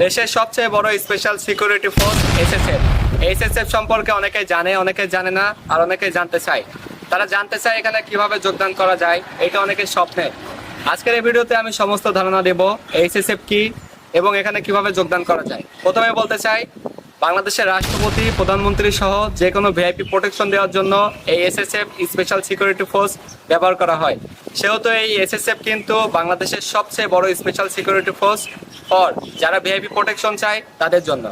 দেশের সবচেয়ে বড় special security force SSF. SSF সম্পর্কে অনেকে জানে, অনেকে জানে না, আর অনেকে জানতে চায়। তারা জানতে চায় এখানে কিভাবে যোগদান করা যায়, এটা অনেকের স্বপ্নের। আজকের এই ভিডিওতে আমি সমস্ত ধারণা দেব এসএসএফ কি এবং এখানে কিভাবে যোগদান করা যায়। প্রথমে বলতে চাই, বাংলাদেশের রাষ্ট্রপতি, প্রধানমন্ত্রী সহ যে কোনো ভিআইপি প্রোটেকশন দেওয়ার জন্য এই এসএসএফ স্পেশাল সিকিউরিটি ফোর্স ব্যবহার করা হয়। সেহেতু এই এসএসএফ কিন্তু বাংলাদেশের সবচেয়ে বড় স্পেশাল সিকিউরিটি ফোর্স ফর যারা ভিআইপি প্রোটেকশন চায় তাদের জন্য।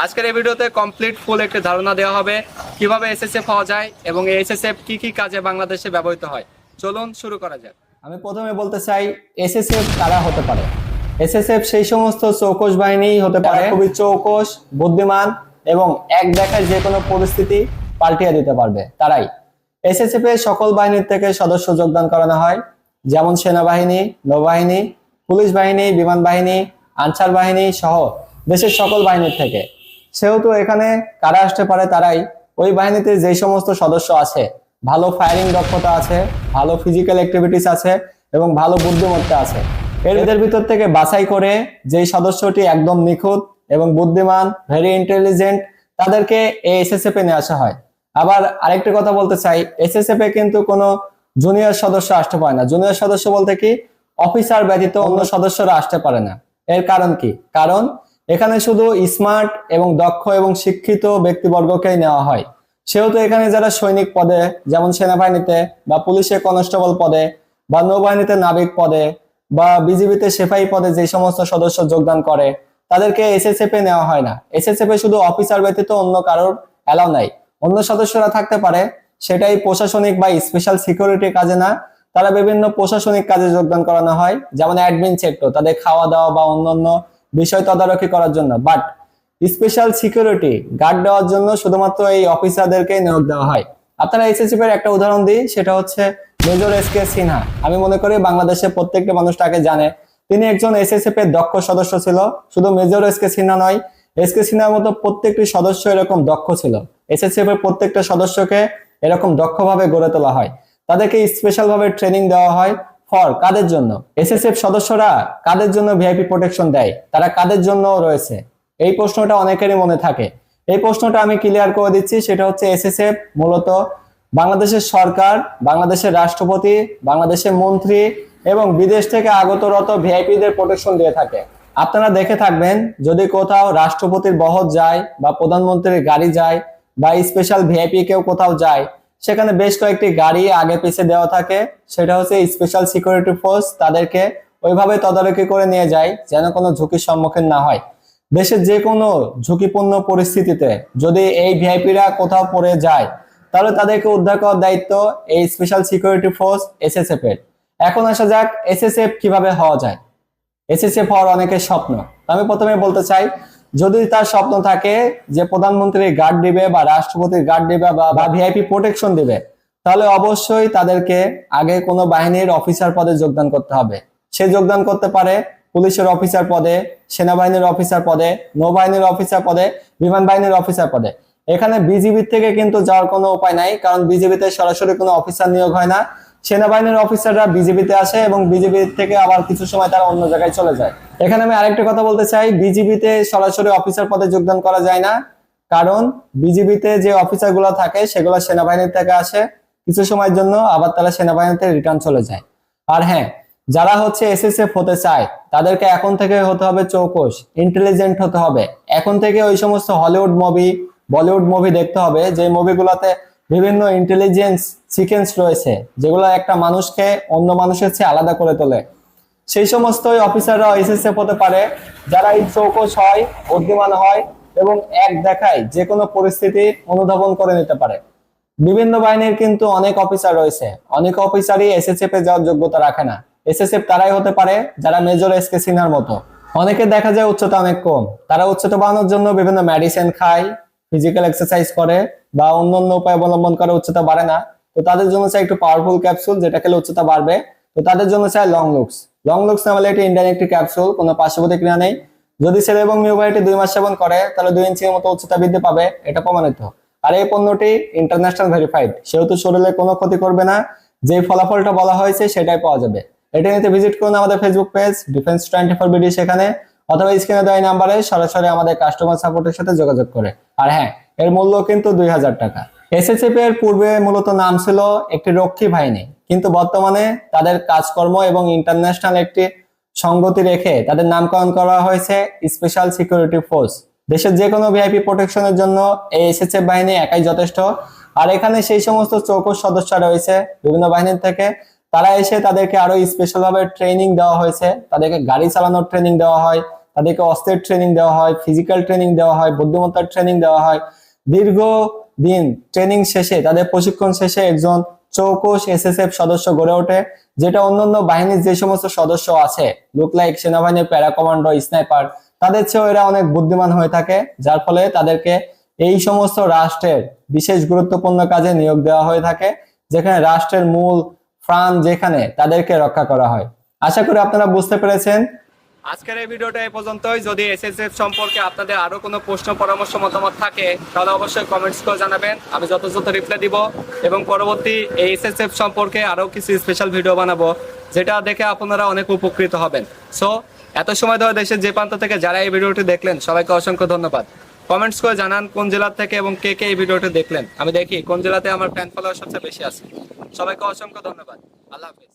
আজকের এই ভিডিওতে কমপ্লিট ফুল একটি ধারণা দেওয়া হবে কিভাবে এসএসএফ হওয়া যায় এবং এই এসএসএফ কি কি কাজে বাংলাদেশে ব্যবহৃত হয়। চলুন শুরু করা যাক। আমি প্রথমে বলতে চাই এসএসএফ কারা হতে পারে। এসএসএফ সেই সমস্ত চৌকস বাহিনী হতে পারে খুবই চৌকস, বুদ্ধিমান এবং এক দেখায় যে কোনো পরিস্থিতি পাল্টিয়ে দিতে পারবে তারাই। এসএসএফ এর সকল বাহিনীর থেকে সদস্য যোগদান করানো হয়, যেমন সেনাবাহিনী, নৌবাহিনী, পুলিশ বাহিনী, বিমান বাহিনী, আনসার বাহিনী সহ দেশের সকল বাহিনীর থেকে। সেহেতু এখানে কারা আসতে পারে তারাই ওই বাহিনীতে যে সমস্ত সদস্য আছে, ভালো ফায়ারিং দক্ষতা আছে, ভালো ফিজিক্যাল অ্যাক্টিভিটিস আছে এবং ভালো বুদ্ধিমত্তা আছে। এদের ভিতর থেকে বাছাই করে যেই সদস্যটি একদম নিখুঁত এবং বুদ্ধিমান, ভেরি ইন্টেলিজেন্ট, তাদেরকে এই এসএসএফ এ নিয়ে আসা হয়। আবার আরেকটা কথা বলতে চাই, এসএসএফ এ কিন্তু কোনো জুনিয়র সদস্য আসতে পারে না। জুনিয়র সদস্য বলতে কি, অফিসার ব্যতীত অন্য সদস্যরা আসতে পারে না। এর কারণ কি? কারণ এখানে শুধু স্মার্ট এবং দক্ষ এবং শিক্ষিত ব্যক্তিবর্গকেই নেওয়া হয়। সেহেতু এখানে যারা সৈনিক পদে, যেমন সেনাবাহিনীতে বা পুলিশে কনস্টেবল পদে বা নৌবাহিনীতে নাবিক পদে বা বিজিবিতে সেফাই পদে যে সমস্ত সদস্য যোগদান করে তাদেরকে এসএসএফ এ নেওয়া হয় না। এসএসএফ এ শুধু অফিসার ব্যতীত অন্য কারোর অ্যালাউ নাই। অন্য সদস্যরা থাকতে পারে, সেটাই প্রশাসনিক বা স্পেশাল সিকিউরিটি কাজে না, তারা বিভিন্ন প্রশাসনিক কাজে যোগদান করানো হয়, যেমন অ্যাডমিন সেক্টর, তাদের খাওয়া দাওয়া বা অন্যান্য বিষয় তদারকি করার জন্য। বাট স্পেশাল সিকিউরিটি গার্ড দেওয়ার জন্য শুধুমাত্র এই অফিসারদেরকে নিয়োগ দেওয়া হয়। আপনারা এসএসএফ এর একটা উদাহরণ দিই, সেটা হচ্ছে মেজর এসকে সিনহা। আমি মনে করি বাংলাদেশের প্রত্যেকটা মানুষ তাকে জানে। তিনি একজন এসএসএফ এর দক্ষ সদস্য ছিল। শুধু মেজর এসকে সিনহা নয়, এসকে সিনহার মতো প্রত্যেকটি সদস্য এরকম দক্ষ ছিল। এসএসএফ এর প্রত্যেকটা সদস্যকে এরকম দক্ষভাবে গড়ে তোলা হয়, তাদেরকে স্পেশাল ভাবে ট্রেনিং দেওয়া হয়। ফর কাদের জন্য? এসএসএফ সদস্যরা কাদের জন্য ভিআইপি প্রোটেকশন দেয়, তারা কাদের জন্য রয়েছে, এই প্রশ্নটা অনেকেরই মনে থাকে। এই প্রশ্নটা আমি ক্লিয়ার করে দিচ্ছি। সেটা হচ্ছে এসএসএফ মূলত বাংলাদেশের সরকার, বাংলাদেশের রাষ্ট্রপতি, বাংলাদেশের মন্ত্রী এবং বিদেশ থেকে আগতরত ভিআইপিদের প্রোটেকশন দিয়ে থাকে। আপনারা দেখে থাকবেন, যদি কোথাও রাষ্ট্রপতির বহর যায় বা প্রধানমন্ত্রীর গাড়ি যায় বা স্পেশাল ভিআইপি কেউ কোথাও যায়, সেখানে বেশ কয়েকটি গাড়ি আগে পিছিয়ে দেওয়া থাকে। সেটা হচ্ছে স্পেশাল সিকিউরিটি ফোর্স তাদেরকে ওইভাবে তদারকি করে নিয়ে যায় যেন কোনো ঝুঁকির সম্মুখীন না হয়। দেশের যে কোনো ঝুঁকিপূর্ণ পরিস্থিতিতে যদি এই ভিআইপিরা কোথাও পড়ে যায়, তাহলে তাদেরকে উদ্ধার করার দায়িত্ব এই স্পেশাল সিকিউরিটি ফোর্স এসএসএফ এর। এখন আসা যাক এসএসএফ কিভাবে হওয়া যায়। এসএসএফ হওয়ার অনেকের স্বপ্ন। আমি প্রথমে বলতে চাই, যদি তার স্বপ্ন থাকে যে প্রধানমন্ত্রীর গার্ড দিবে বা রাষ্ট্রপতির গার্ড দিবে বা ভিআইপি প্রোটেকশন দিবে, তাহলে অবশ্যই তাদেরকে আগে কোনো বাহিনীর অফিসার পদে যোগদান করতে হবে। সে যোগদান করতে পারে পুলিশের অফিসার পদে, সেনাবাহিনীর অফিসার পদে, নৌবাহিনীর অফিসার পদে, বিমান বাহিনীর অফিসার পদে। এখানে বিজিবির থেকে কিন্তু যাওয়ার কোনো উপায় নাই, কারণ বিজিবিতে সরাসরি কোনো অফিসার নিয়োগ হয় না। সেনাবাহিনীর অফিসাররা বিজিবিতে আসে এবং বিজিবি থেকে আবার কিছু সময় তারা অন্য জায়গায় চলে যায়। এখানে আমি আরেকটা কথা বলতে চাই, বিজিবিতে সরাসরি অফিসার পদে যোগদান করা যায় না, কারণ বিজিবিতে যে অফিসার গুলো থাকে সেগুলো সেনাবাহিনীর থেকে আসে কিছু সময়ের জন্য, আবার তারা সেনাবাহিনীতে রিটার্ন চলে যায়। আর হ্যাঁ, যারা হচ্ছে এসএসএফ হতে চায় তাদেরকে এখন থেকে হতে হবে চৌকস, ইন্টেলিজেন্ট হতে হবে। এখন থেকে ওই সমস্ত হলিউড মুভি, বলিউড মুভি দেখতে হবে, যে মুভিগুলোতে বিভিন্ন ইন্টেলিজেন্স সিকোয়েন্স রয়েছে, যেগুলো একটা মানুষকে অন্য মানুষের চেয়ে আলাদা করে তোলে। সেই সমস্ত অফিসাররা এসএসএফ হতে পারে যারা এই চৌকস হয়, বুদ্ধিমান হয় এবং এক দেখায় যে কোনো পরিস্থিতি অনুধাবন করে নিতে পারে। বিভিন্ন বাহিনীর কিন্তু অনেক অফিসার রয়েছে, অনেক অফিসারই এসএসএফ এ যাওয়ার যোগ্যতা রাখে না। এসএসএফ তারাই হতে পারে যারা মেজর এসকে সিনহার মতো। অনেকে দেখা যায় উচ্চতা অনেক কম, তারা উচ্চতা বাড়ানোর জন্য বিভিন্ন মেডিসিন খায়, ফিজিক্যাল এক্সারসাইজ করে বা অন্যান্য উপায় অবলম্বন করে উচ্চতা বাড়ে না। তো তাদের জন্য চাই একটু পাওয়ারফুল ক্যাপসুল, যেটা খেলে উচ্চতা বাড়বে। তো তাদের জন্য চাই লং লুকস। লং লুকস নামে একটি ইন্ডিয়ান একটি ক্যাপসুল, কোনো পার্শ্ব প্রতিক্রিয়া নেই। যদি ছেলে এবং মেয়ে উভয়টি 2 মাস সেবন করে তাহলে 2 ইঞ্চির মতো উচ্চতা বৃদ্ধি পাবে, এটা প্রমাণিত। আর এই পণ্যটি ইন্টারন্যাশনাল ভেরিফাইড, সেহেতু শরীরে কোনো ক্ষতি করবে না, যে ফলাফলটা বলা হয়েছে সেটাই পাওয়া যাবে। এটা নিতে ভিজিট করুন আমাদের ফেসবুক পেজ ডিফেন্স 24 বিডি, সেখানে অথবা স্ক্রিনে দেওয়া নাম্বারে সরাসরি আমাদের কাস্টমার সাপোর্টের সাথে যোগাযোগ করে। আর হ্যাঁ, এর মূল্য কিন্তু 2000 টাকা। এসএসএফ এর পূর্বে মূলত নাম ছিল একটি রক্ষী বাহিনী, কিন্তু বর্তমানে তাদের কাজকর্ম এবং ইন্টারন্যাশনাল একটি সঙ্গতি রেখে তাদের নামকরণ করা হয়েছে স্পেশাল সিকিউরিটি ফোর্স। দেশের যে কোনো ভিআইপি প্রোটেকশনের জন্য এই এসএসএফ বাহিনী একাই যথেষ্ট। আর এখানে সেই সমস্ত চৌকস সদস্য রয়েছে বিভিন্ন বাহিনীর থেকে, তারা এসে তাদেরকে আরো স্পেশাল ভাবে ট্রেনিং দেওয়া হয়েছে। তাদেরকে গাড়ি চালানোর ট্রেনিং দেওয়া হয়, তাদেরকে অস্ত্রের ট্রেনিং দেওয়া হয়, ফিজিক্যাল ট্রেনিং দেওয়া হয়, বুদ্ধিমত্তার ট্রেনিং দেওয়া হয়। দীর্ঘ দিন ট্রেনিং শেষে, তাদের প্রশিক্ষণ শেষে একজন চৌকস এসএসএফ সদস্য গড়ে ওঠে, যেটা অন্যান্য বাহিনীর যে সমস্ত সদস্য আছে, লুক লাইক সেনাবাহিনীর প্যারা কমান্ডো, স্নাইপার, তাদের চেয়েও এরা অনেক বুদ্ধিমান হয়ে থাকে, যার ফলে তাদেরকে এই সমস্ত রাষ্ট্রের বিশেষ গুরুত্বপূর্ণ কাজে নিয়োগ দেওয়া হয়ে থাকে, যেখানে রাষ্ট্রের মূল প্রাণ যেখানে, তাদেরকে রক্ষা করা হয়। আশা করি আপনারা বুঝতে পেরেছেন। আজকের এই ভিডিওটা এই পর্যন্তই। যদি এসএসএফ সম্পর্কে আপনাদের আরো কোনো প্রশ্ন, পরামর্শ, মতামত থাকে তাহলে অবশ্যই কমেন্টস করে জানাবেন, আমি যথাযথ রিপ্লাই দিব এবং পরবর্তী এই এসএসএফ সম্পর্কে আরো কিছু স্পেশাল ভিডিও বানাবো, যেটা দেখে আপনারা অনেক উপকৃত হবেন। সো এত সময় ধরে দেশের যে প্রান্ত থেকে যারা এই ভিডিওটি দেখলেন সবাইকে অসংখ্য ধন্যবাদ। কমেন্টস করে জানান কোন জেলা থেকে এবং কে কে এই ভিডিওটি দেখলেন, আমি দেখি কোন জেলাতে আমার ফ্যান ফলোয়ার সবচেয়ে বেশি আছে। সবাইকে অসংখ্য ধন্যবাদ। আল্লাহ হাফেজ।